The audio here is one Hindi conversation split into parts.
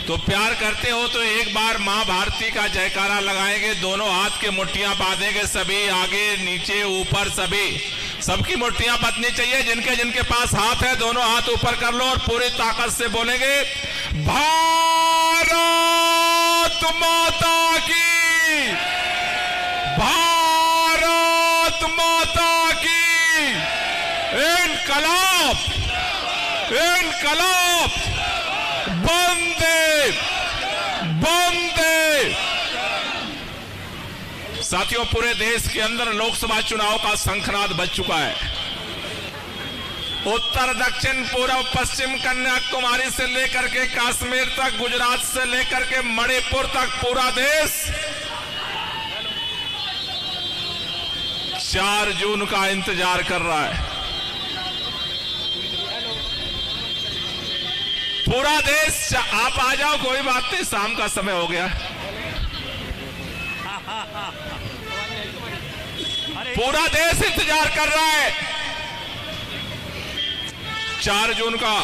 तो प्यार करते हो तो एक बार मां भारती का जयकारा लगाएंगे, दोनों हाथ के मुट्ठियां बांधेंगे, सभी आगे नीचे ऊपर सभी, सबकी मुट्ठियां बंधनी चाहिए। जिनके जिनके पास हाथ है दोनों हाथ ऊपर कर लो और पूरी ताकत से बोलेंगे भारत माता की, भारत माता की। इनकलाब, इनकलाब, वंदे वंदे। साथियों, पूरे देश के अंदर लोकसभा चुनाव का शंखनाद बज चुका है। उत्तर दक्षिण पूर्व पश्चिम कन्याकुमारी से लेकर के कश्मीर तक, गुजरात से लेकर के मणिपुर तक पूरा देश 4 जून का इंतजार कर रहा है। पूरा देश, आप आ जाओ कोई बात नहीं, शाम का समय हो गया। पूरा देश इंतजार कर रहा है 4 जून का।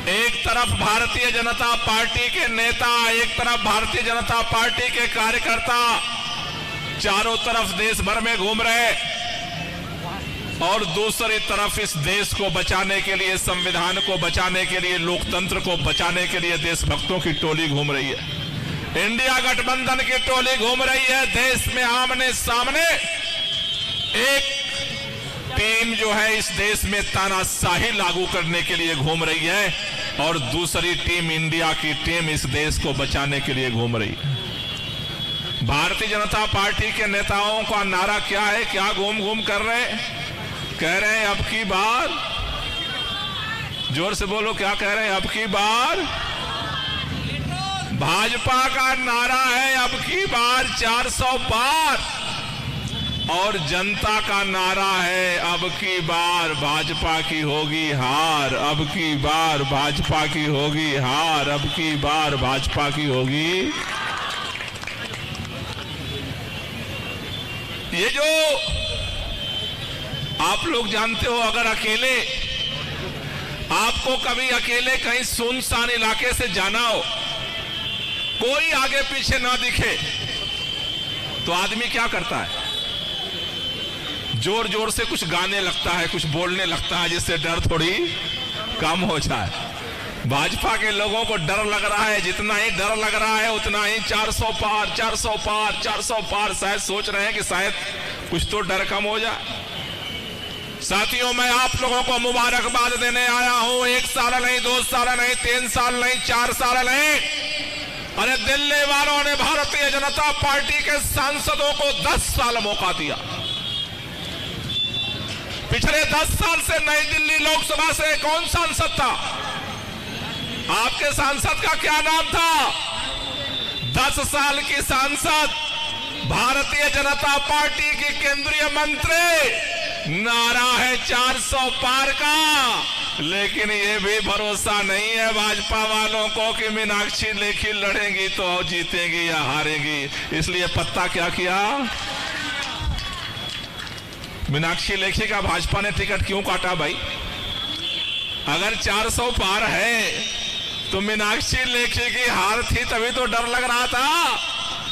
एक तरफ भारतीय जनता पार्टी के नेता, एक तरफ भारतीय जनता पार्टी के कार्यकर्ता चारों तरफ देश भर में घूम रहे, और दूसरी तरफ इस देश को बचाने के लिए, संविधान को बचाने के लिए, लोकतंत्र को बचाने के लिए देशभक्तों की टोली घूम रही है। इंडिया गठबंधन की टोली घूम रही है। देश में आमने सामने एक टीम जो है इस देश में तानाशाही लागू करने के लिए घूम रही है, और दूसरी टीम, इंडिया की टीम, इस देश को बचाने के लिए घूम रही है। भारतीय जनता पार्टी के नेताओं का नारा क्या है? क्या घूम घूम कर रहे हैं? कह रहे हैं अब की बार, जोर से बोलो, क्या कह रहे हैं? अब की बार भाजपा का नारा है अब की बार 400 पार, और जनता का नारा है अब की बार भाजपा की होगी हार, अब की बार भाजपा की होगी हार, अब की बार भाजपा की होगी। ये जो आप लोग जानते हो, अगर अकेले, आपको कभी अकेले कहीं सुनसान इलाके से जाना हो, कोई आगे पीछे ना दिखे, तो आदमी क्या करता है? जोर जोर से कुछ गाने लगता है, कुछ बोलने लगता है, जिससे डर थोड़ी कम हो जाए। भाजपा के लोगों को डर लग रहा है, जितना ही डर लग रहा है उतना ही 400 पार, 400 पार, 400 पार। शायद सोच रहे हैं कि शायद कुछ तो डर कम हो जाए। साथियों, मैं आप लोगों को मुबारकबाद देने आया हूं। 1 साल नहीं, 2 साल नहीं, 3 साल नहीं, 4 साल नहीं। अरे दिल्ली वालों ने भारतीय जनता पार्टी के सांसदों को 10 साल मौका दिया। पिछले 10 साल से नई दिल्ली लोकसभा से कौन सांसद था? आपके सांसद का क्या नाम था? 10 साल की सांसद, भारतीय जनता पार्टी की केंद्रीय मंत्री। नारा है 400 पार का, लेकिन ये भी भरोसा नहीं है भाजपा वालों को कि मीनाक्षी लेखी लड़ेंगी तो जीतेंगी या हारेंगी। इसलिए पत्ता क्या किया? मीनाक्षी लेखी का भाजपा ने टिकट क्यों काटा भाई? अगर 400 पार है तो मीनाक्षी लेखी की हार थी, तभी तो डर लग रहा था।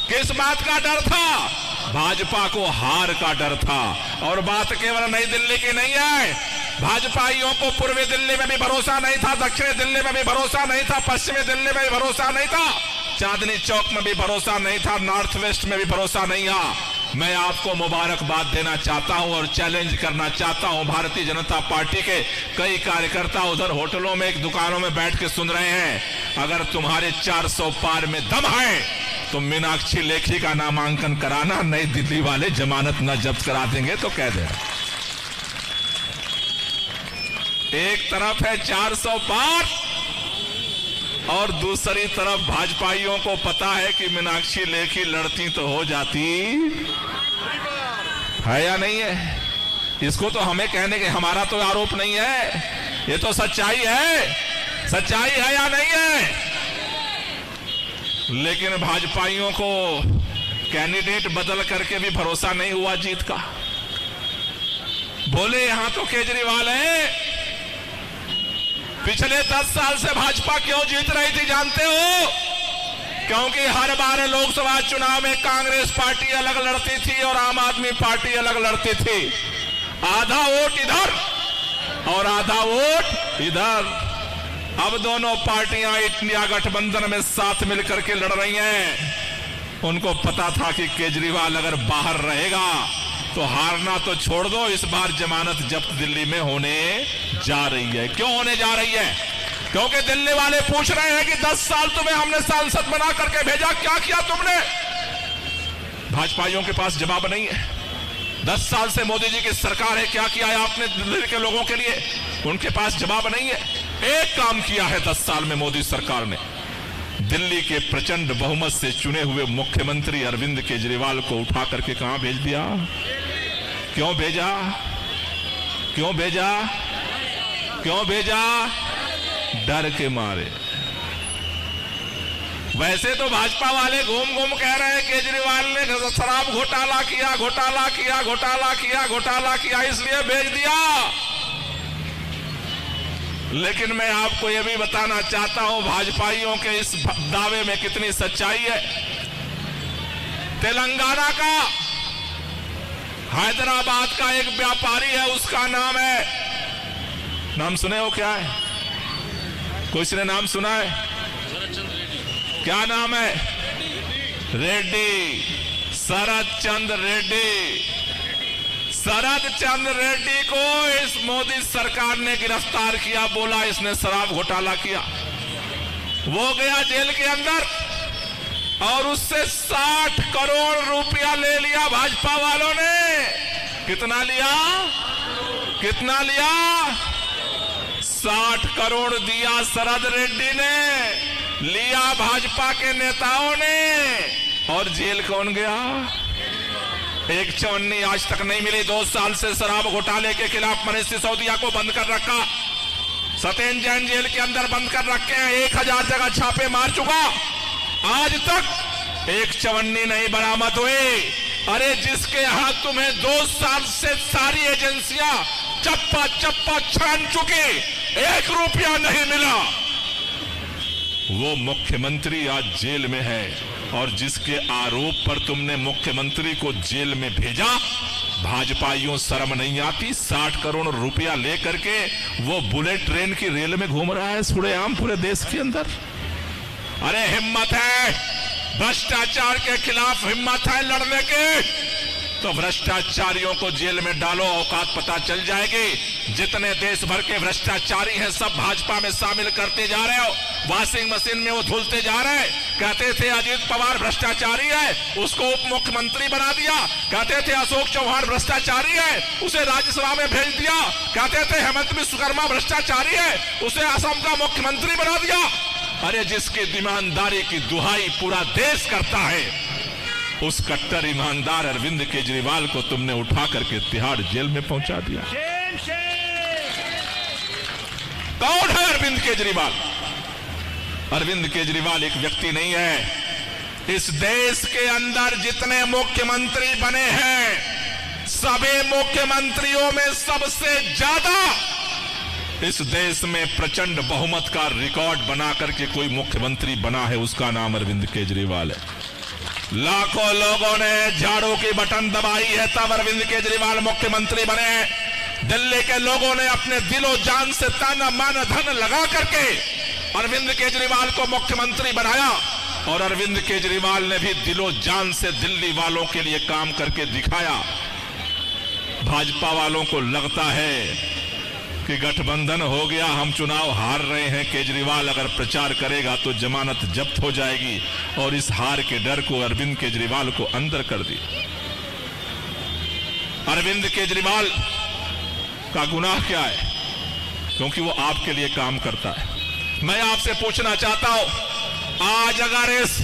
किस बात का डर था? भाजपा को हार का डर था। और बात केवल नई दिल्ली की नहीं है, भाजपाइयों को पूर्वी दिल्ली में भी भरोसा नहीं था, दक्षिणी दिल्ली में भी भरोसा नहीं था, पश्चिमी दिल्ली में भी भरोसा नहीं था, चांदनी चौक में भी भरोसा नहीं था, नॉर्थ वेस्ट में भी भरोसा नहीं था। मैं आपको मुबारकबाद देना चाहता हूं और चैलेंज करना चाहता हूं। भारतीय जनता पार्टी के कई कार्यकर्ता उधर होटलों में, एक दुकानों में बैठ के सुन रहे हैं। अगर तुम्हारे 400 पार में दम है तो मीनाक्षी लेखी का नामांकन कराना, नई दिल्ली वाले जमानत न जब्त करा देंगे तो कह देना। एक तरफ है 400 पार और दूसरी तरफ भाजपाइयों को पता है कि मीनाक्षी लेखी लड़ती तो हो जाती है या नहीं है। इसको तो हमें कहने के, हमारा तो आरोप नहीं है, ये तो सच्चाई है। सच्चाई है या नहीं है? लेकिन भाजपाइयों को कैंडिडेट बदल करके भी भरोसा नहीं हुआ जीत का। बोले यहां तो केजरीवाल है, पिछले 10 साल से भाजपा क्यों जीत रही थी जानते हो? क्योंकि हर बार लोकसभा चुनाव में कांग्रेस पार्टी अलग लड़ती थी और आम आदमी पार्टी अलग लड़ती थी। आधा वोट इधर और आधा वोट इधर। अब दोनों पार्टियां इंडिया गठबंधन में साथ मिलकर के लड़ रही हैं। उनको पता था कि केजरीवाल अगर बाहर रहेगा तो हारना तो छोड़ दो, इस बार जमानत जब्त दिल्ली में होने जा रही है। क्यों होने जा रही है? क्योंकि दिल्ली वाले पूछ रहे हैं कि 10 साल तुम्हें हमने सांसद बना करके भेजा, क्या किया तुमने? भाजपाइयों के पास जवाब नहीं है। 10 साल से मोदी जी की सरकार है, क्या किया है आपने दिल्ली के लोगों के लिए? उनके पास जवाब नहीं है। एक काम किया है 10 साल में मोदी सरकार ने, दिल्ली के प्रचंड बहुमत से चुने हुए मुख्यमंत्री अरविंद केजरीवाल को उठा करके कहां भेज दिया? क्यों भेजा? क्यों भेजा? क्यों भेजा? डर के मारे। वैसे तो भाजपा वाले घूम घूम कह रहे हैं केजरीवाल ने शराब घोटाला किया, घोटाला किया, घोटाला किया, घोटाला किया, इसलिए भेज दिया। लेकिन मैं आपको यह भी बताना चाहता हूं भाजपाइयों के इस दावे में कितनी सच्चाई है। तेलंगाना का, हैदराबाद का एक व्यापारी है, उसका नाम है, नाम सुने हो क्या है? कोई ने नाम सुना है? क्या नाम है? रेड्डी, शरद चंद्र रेड्डी। शरद चंद्र रेड्डी को इस मोदी सरकार ने गिरफ्तार किया, बोला इसने शराब घोटाला किया। वो गया जेल के अंदर और उससे 60 करोड़ रुपया ले लिया भाजपा वालों ने। कितना लिया? कितना लिया? 60 करोड़ दिया शरद रेड्डी ने, लिया भाजपा के नेताओं ने। और जेल कौन गया? एक चवन्नी आज तक नहीं मिली। 2 साल से शराब घोटाले के खिलाफ मनीष सिसोदिया को बंद कर रखा, सत्येंद्र जैन जेल के अंदर बंद कर रखे हैं, 1000 जगह छापे मार चुका, आज तक एक चवन्नी नहीं बरामद हुई। अरे जिसके यहां तुम्हें 2 साल से सारी एजेंसियां चप्पा चप्पा छान चुकी, 1 रुपया नहीं मिला, वो मुख्यमंत्री आज जेल में है। और जिसके आरोप पर तुमने मुख्यमंत्री को जेल में भेजा, भाजपाइयों शर्म नहीं आती? 60 करोड़ रुपया लेकर के वो बुलेट ट्रेन की रेल में घूम रहा है सुड़ेआम पूरे देश के अंदर। अरे हिम्मत है, भ्रष्टाचार के खिलाफ हिम्मत है लड़ने की, तो भ्रष्टाचारियों को जेल में डालो, औकात पता चल जाएगी। जितने देश भर के भ्रष्टाचारी हैं सब भाजपा में शामिल करते जा रहे हो। वॉशिंग मशीन में वो धुलते जा रहे हैं। कहते थे अजीत पवार भ्रष्टाचारी है, उसको उप मुख्यमंत्री बना दिया। कहते थे अशोक चौहान भ्रष्टाचारी है, उसे राज्यसभा में भेज दिया। कहते थे हेमंत विश्वकर्मा भ्रष्टाचारी है, उसे असम का मुख्यमंत्री बना दिया। अरे जिसकी ईमानदारी की दुहाई पूरा देश करता है, उस कट्टर ईमानदार अरविंद केजरीवाल को तुमने उठा करके तिहाड़ जेल में पहुंचा दिया। कौन है अरविंद केजरीवाल? अरविंद केजरीवाल एक व्यक्ति नहीं है। इस देश के अंदर जितने मुख्यमंत्री बने हैं, सभी मुख्यमंत्रियों में सबसे ज्यादा इस देश में प्रचंड बहुमत का रिकॉर्ड बना करके कोई मुख्यमंत्री बना है, उसका नाम अरविंद केजरीवाल है। लाखों लोगों ने झाड़ू की बटन दबाई है, तब अरविंद केजरीवाल मुख्यमंत्री बने। दिल्ली के लोगों ने अपने दिलो जान से तन मन धन लगा करके अरविंद केजरीवाल को मुख्यमंत्री बनाया। और अरविंद केजरीवाल ने भी दिलो जान से दिल्ली वालों के लिए काम करके दिखाया। भाजपा वालों को लगता है कि गठबंधन हो गया, हम चुनाव हार रहे हैं, केजरीवाल अगर प्रचार करेगा तो जमानत जब्त हो जाएगी, और इस हार के डर को अरविंद केजरीवाल को अंदर कर दिया। अरविंद केजरीवाल का गुनाह क्या है? क्योंकि वो आपके लिए काम करता है। मैं आपसे पूछना चाहता हूं, आज अगर इस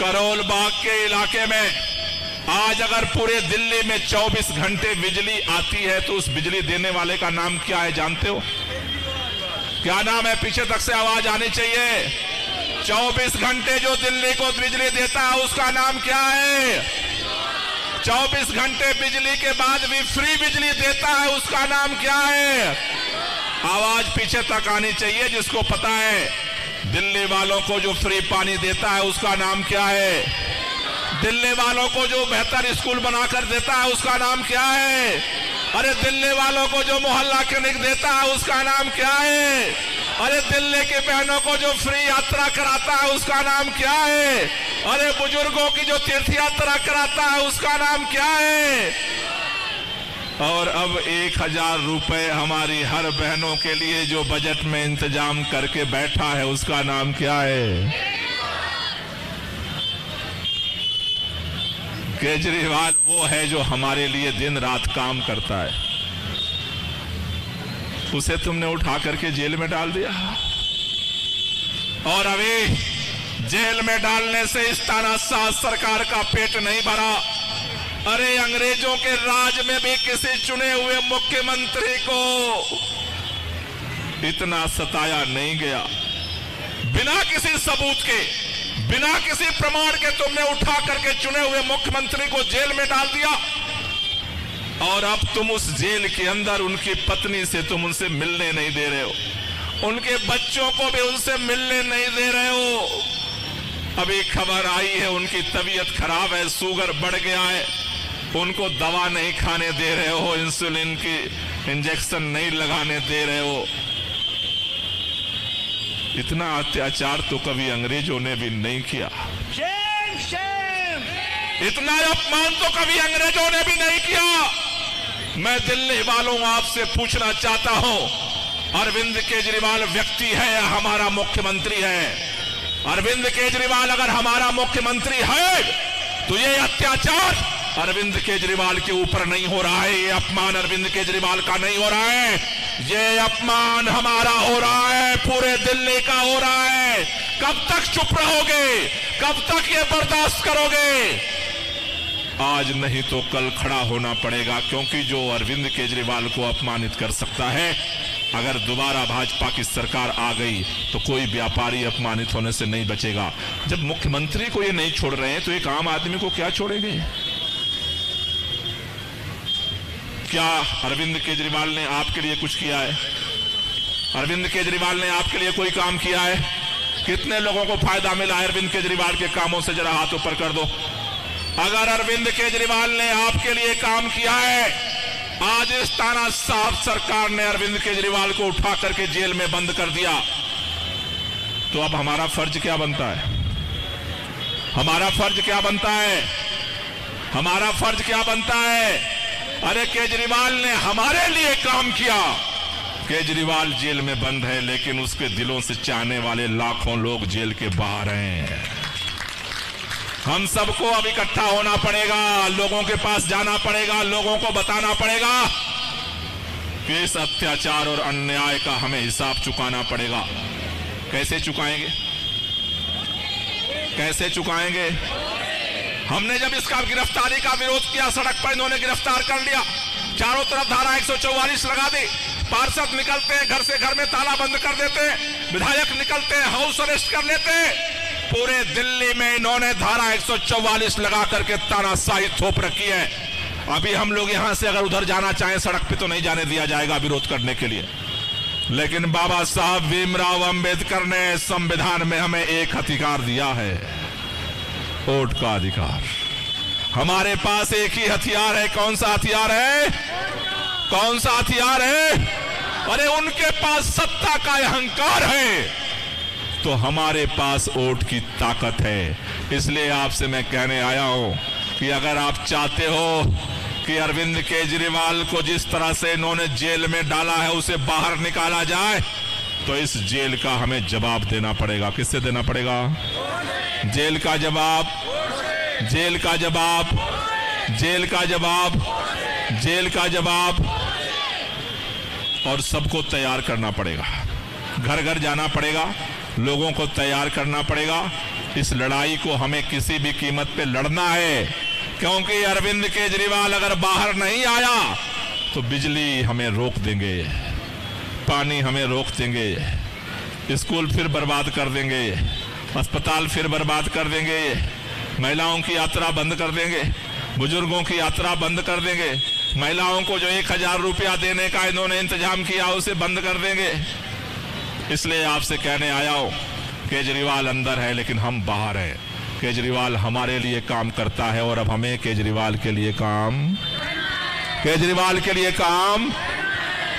करोल बाग के इलाके में आज अगर पूरे दिल्ली में 24 घंटे बिजली आती है तो उस बिजली देने वाले का नाम क्या है जानते हो? क्या नाम है? पीछे तक से आवाज आनी चाहिए। 24 घंटे जो दिल्ली को बिजली देता है उसका नाम क्या है? 24 घंटे बिजली के बाद भी फ्री बिजली देता है, उसका नाम क्या है? आवाज पीछे तक आनी चाहिए जिसको पता है दिल्ली वालों को जो फ्री पानी देता है उसका नाम क्या है, दिल्ली वालों को जो बेहतर स्कूल बनाकर देता है उसका नाम क्या है, अरे दिल्ली वालों को जो मोहल्ला क्लिनिक देता है उसका नाम क्या है, अरे दिल्ली की बहनों को जो फ्री यात्रा कराता है उसका नाम क्या है, अरे बुजुर्गों की जो तीर्थ यात्रा कराता है उसका नाम क्या है। और अब 1000 रुपए हमारी हर बहनों के लिए जो बजट में इंतजाम करके बैठा है उसका नाम क्या है। केजरीवाल वो है जो हमारे लिए दिन रात काम करता है, उसे तुमने उठा करके जेल में डाल दिया और अभी जेल में डालने से इस तानाशाह सरकार का पेट नहीं भरा। अरे अंग्रेजों के राज में भी किसी चुने हुए मुख्यमंत्री को इतना सताया नहीं गया। बिना किसी सबूत के, बिना किसी प्रमाण के तुमने उठा करके चुने हुए मुख्यमंत्री को जेल में डाल दिया और अब तुम उस जेल के अंदर उनकी पत्नी से तुम उनसे मिलने नहीं दे रहे हो, उनके बच्चों को भी उनसे मिलने नहीं दे रहे हो। अभी खबर आई है उनकी तबीयत खराब है, शुगर बढ़ गया है, उनको दवा नहीं खाने दे रहे हो, इंसुलिन की इंजेक्शन नहीं लगाने दे रहे हो। इतना अत्याचार तो कभी अंग्रेजों ने भी नहीं किया, शेम शेम। इतना अपमान तो कभी अंग्रेजों ने भी नहीं किया। मैं दिल्ली वालों आपसे पूछना चाहता हूं, अरविंद केजरीवाल व्यक्ति है या हमारा मुख्यमंत्री है? अरविंद केजरीवाल अगर हमारा मुख्यमंत्री है तो ये अत्याचार अरविंद केजरीवाल के ऊपर नहीं हो रहा है, ये अपमान अरविंद केजरीवाल का नहीं हो रहा है, ये अपमान हमारा हो रहा है, पूरे दिल्ली का हो रहा है। कब तक चुप रहोगे, कब तक ये बर्दाश्त करोगे? आज नहीं तो कल खड़ा होना पड़ेगा, क्योंकि जो अरविंद केजरीवाल को अपमानित कर सकता है, अगर दोबारा भाजपा की सरकार आ गई तो कोई व्यापारी अपमानित होने से नहीं बचेगा। जब मुख्यमंत्री को ये नहीं छोड़ रहे हैं तो एक आम आदमी को क्या छोड़ेंगे? क्या अरविंद केजरीवाल ने आपके लिए कुछ किया है? अरविंद केजरीवाल ने आपके लिए कोई काम किया है? कितने लोगों को फायदा मिला है अरविंद केजरीवाल के कामों से? जरा हाथ ऊपर कर दो। अगर अरविंद केजरीवाल ने आपके लिए काम किया है, आज इस तानाशाह सरकार ने अरविंद केजरीवाल को उठा करके जेल में बंद कर दिया, तो अब हमारा फर्ज क्या बनता है? हमारा फर्ज क्या बनता है? हमारा फर्ज क्या बनता है? अरे केजरीवाल ने हमारे लिए काम किया। केजरीवाल जेल में बंद है, लेकिन उसके दिलों से चाहने वाले लाखों लोग जेल के बाहर हैं। हम सबको अब इकट्ठा होना पड़ेगा, लोगों के पास जाना पड़ेगा, लोगों को बताना पड़ेगा कि इस अत्याचार और अन्याय का हमें हिसाब चुकाना पड़ेगा। कैसे चुकाएंगे? कैसे चुकाएंगे? हमने जब इसका गिरफ्तारी का विरोध किया, सड़क पर इन्होंने गिरफ्तार कर लिया, चारों तरफ धारा 144 लगा दी, पार्षद निकलते हैं घर से घर में ताला बंद कर देते, विधायक निकलते हैं हाउस अरेस्ट कर लेते। पूरे दिल्ली में इन्होंने धारा 144 लगा करके तानाशाही थोप रखी है। अभी हम लोग यहां से अगर उधर जाना चाहें सड़क पे तो नहीं जाने दिया जाएगा विरोध करने के लिए, लेकिन बाबा साहब भीमराव अंबेडकर ने संविधान में हमें एक अधिकार दिया है, वोट का अधिकार। हमारे पास एक ही हथियार है। कौन सा हथियार है? कौन सा हथियार है? अरे उनके पास सत्ता का अहंकार है, तो हमारे पास वोट की ताकत है। इसलिए आपसे मैं कहने आया हूं कि अगर आप चाहते हो कि अरविंद केजरीवाल को जिस तरह से इन्होंने जेल में डाला है उसे बाहर निकाला जाए, तो इस जेल का हमें जवाब देना पड़ेगा। किससे देना पड़ेगा? जेल का जवाब, जेल का जवाब, जेल का जवाब, जेल का जवाब। और सबको तैयार करना पड़ेगा, घर घर जाना पड़ेगा, लोगों को तैयार करना पड़ेगा। इस लड़ाई को हमें किसी भी कीमत पे लड़ना है, क्योंकि अरविंद केजरीवाल अगर बाहर नहीं आया तो बिजली हमें रोक देंगे, पानी हमें रोक देंगे, स्कूल फिर बर्बाद कर देंगे, अस्पताल फिर बर्बाद कर देंगे, महिलाओं की यात्रा बंद कर देंगे, बुजुर्गों की यात्रा बंद कर देंगे, महिलाओं को जो 1000 रुपया देने का इन्होंने इंतजाम किया उसे बंद कर देंगे। इसलिए आपसे कहने आया हूं, केजरीवाल अंदर है लेकिन हम बाहर हैं। केजरीवाल हमारे लिए काम करता है और अब हमें केजरीवाल के लिए काम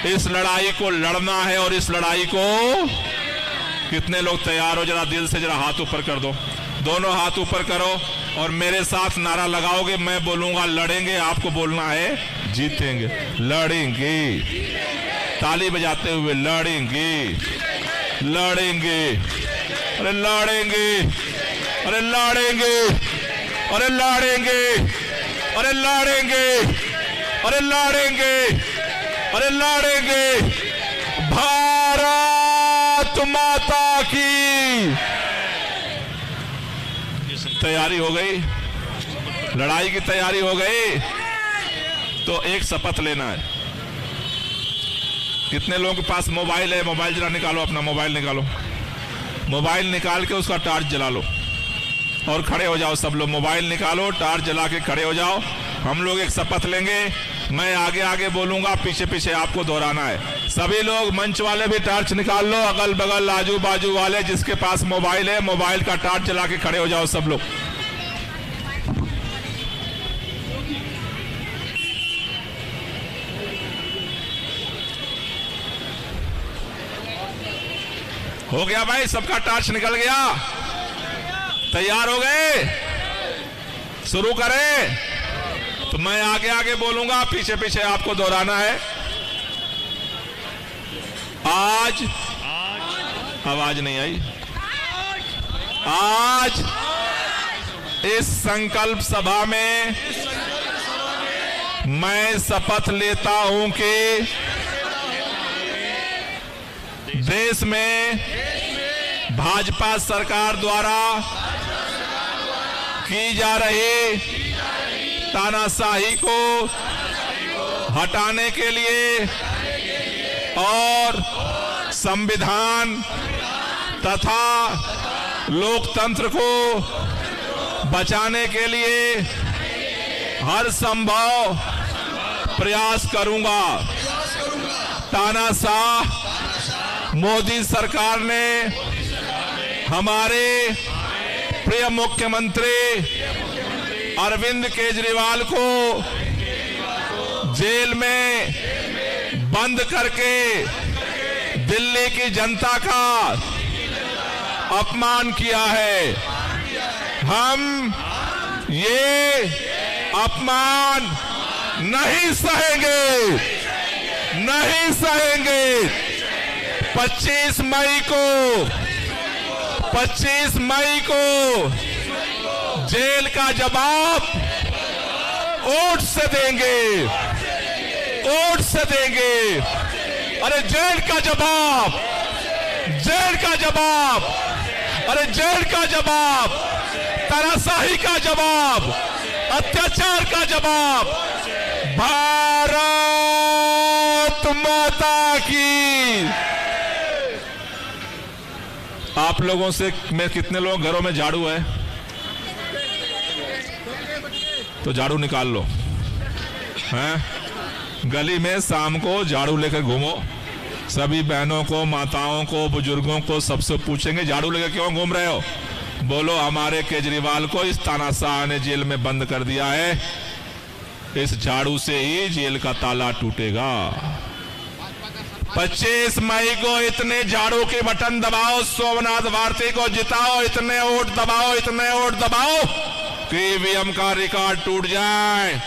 इस लड़ाई को लड़ना है। और इस लड़ाई को कितने लोग तैयार हो? जरा दिल से जरा हाथ ऊपर कर दो, दोनों हाथ ऊपर करो और मेरे साथ नारा लगाओगे। मैं बोलूंगा लड़ेंगे, आपको बोलना है जीतेंगे। लड़ेंगे, ताली बजाते हुए लड़ेंगे, लड़ेंगे, अरे लड़ेंगे, अरे लड़ेंगे, अरे लड़ेंगे, अरे लड़ेंगे, अरे लड़ेंगे, अरे लड़ेंगे। भारत माता की तैयारी हो गई, लड़ाई की तैयारी हो गई। तो एक शपथ लेना है। कितने लोगों के पास मोबाइल है? मोबाइल जरा निकालो, अपना मोबाइल निकालो। मोबाइल निकाल के उसका टार्च जला लो और खड़े हो जाओ। सब लोग मोबाइल निकालो, टार्च जला के खड़े हो जाओ। हम लोग एक शपथ लेंगे। मैं आगे आगे बोलूंगा, पीछे पीछे आपको दोहराना है। सभी लोग, मंच वाले भी टार्च निकाल लो, अगल बगल आजू बाजू वाले जिसके पास मोबाइल है, मोबाइल का टार्च जला के खड़े हो जाओ सब लोग। हो गया भाई, सबका टार्च निकल गया? तैयार हो गए? शुरू करें? तो मैं आगे आगे बोलूंगा, पीछे पीछे आपको दोहराना है। आज आवाज नहीं आई। आज इस संकल्प सभा में मैं शपथ लेता हूं कि देश में भाजपा सरकार द्वारा की जा रही तानाशाही को हटाने के लिए और संविधान तथा लोकतंत्र को बचाने के लिए हर संभव प्रयास करूंगा। तानाशाह मोदी सरकार ने हमारे प्रिय मुख्यमंत्री अरविंद केजरीवाल को जेल में बंद करके दिल्ली की जनता का अपमान किया है। हम ये अपमान नहीं सहेंगे, नहीं सहेंगे। 25 मई को जेल का जवाब वोट से देंगे, वोट से देंगे। अरे जेल का जवाब, जेल का जवाब, अरे जेल का जवाब, तानाशाही का जवाब, अत्याचार का जवाब। भारत माता की। आप लोगों से मैं, कितने लोग घरों में झाड़ू है? तो झाड़ू निकाल लो। हैं? गली में शाम को झाड़ू लेकर घूमो। सभी बहनों को, माताओं को, बुजुर्गों को सबसे पूछेंगे झाड़ू लेकर क्यों घूम रहे हो? बोलो हमारे केजरीवाल को इस तानाशाह ने जेल में बंद कर दिया है। इस झाड़ू से ही जेल का ताला टूटेगा। 25 मई को इतने झाड़ू के बटन दबाओ, सोमनाथ भारती को जिताओ, इतने वोट दबाओ, इतने वोट दबाओ कि ईवीएम का रिकॉर्ड टूट जाए।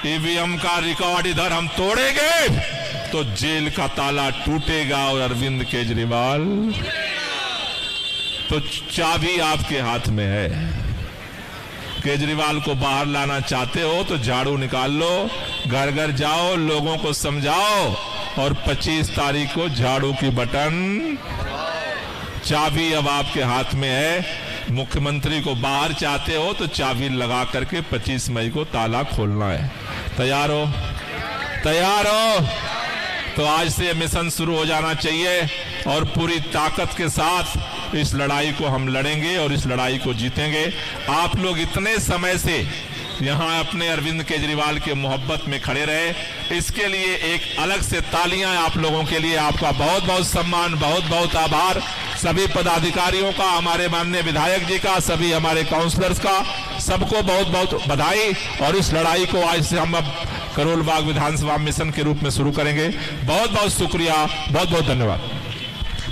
ईवीएम का रिकॉर्ड इधर हम तोड़ेंगे तो जेल का ताला टूटेगा। और अरविंद केजरीवाल, तो चाबी आपके हाथ में है। केजरीवाल को बाहर लाना चाहते हो तो झाड़ू निकाल लो, घर घर जाओ, लोगों को समझाओ और 25 तारीख को झाड़ू की बटन, चाबी अब आपके हाथ में है। मुख्यमंत्री को बाहर चाहते हो तो चाबी लगा करके 25 मई को ताला खोलना है। तैयार हो? तैयार हो? तो आज से मिशन शुरू हो जाना चाहिए और पूरी ताकत के साथ इस लड़ाई को हम लड़ेंगे और इस लड़ाई को जीतेंगे। आप लोग इतने समय से यहां अपने अरविंद केजरीवाल के मोहब्बत में खड़े रहे। इसके लिए एक अलग से तालियां आप लोगों के लिए। आपका बहुत बहुत सम्मान, बहुत बहुत आभार। सभी पदाधिकारियों का, हमारे माननीय विधायक जी का, सभी हमारे काउंसलर्स का, सबको बहुत बहुत बधाई। और इस लड़ाई को आज से हम अब करोल बाग विधानसभा मिशन के रूप में शुरू करेंगे। बहुत बहुत शुक्रिया, बहुत बहुत धन्यवाद।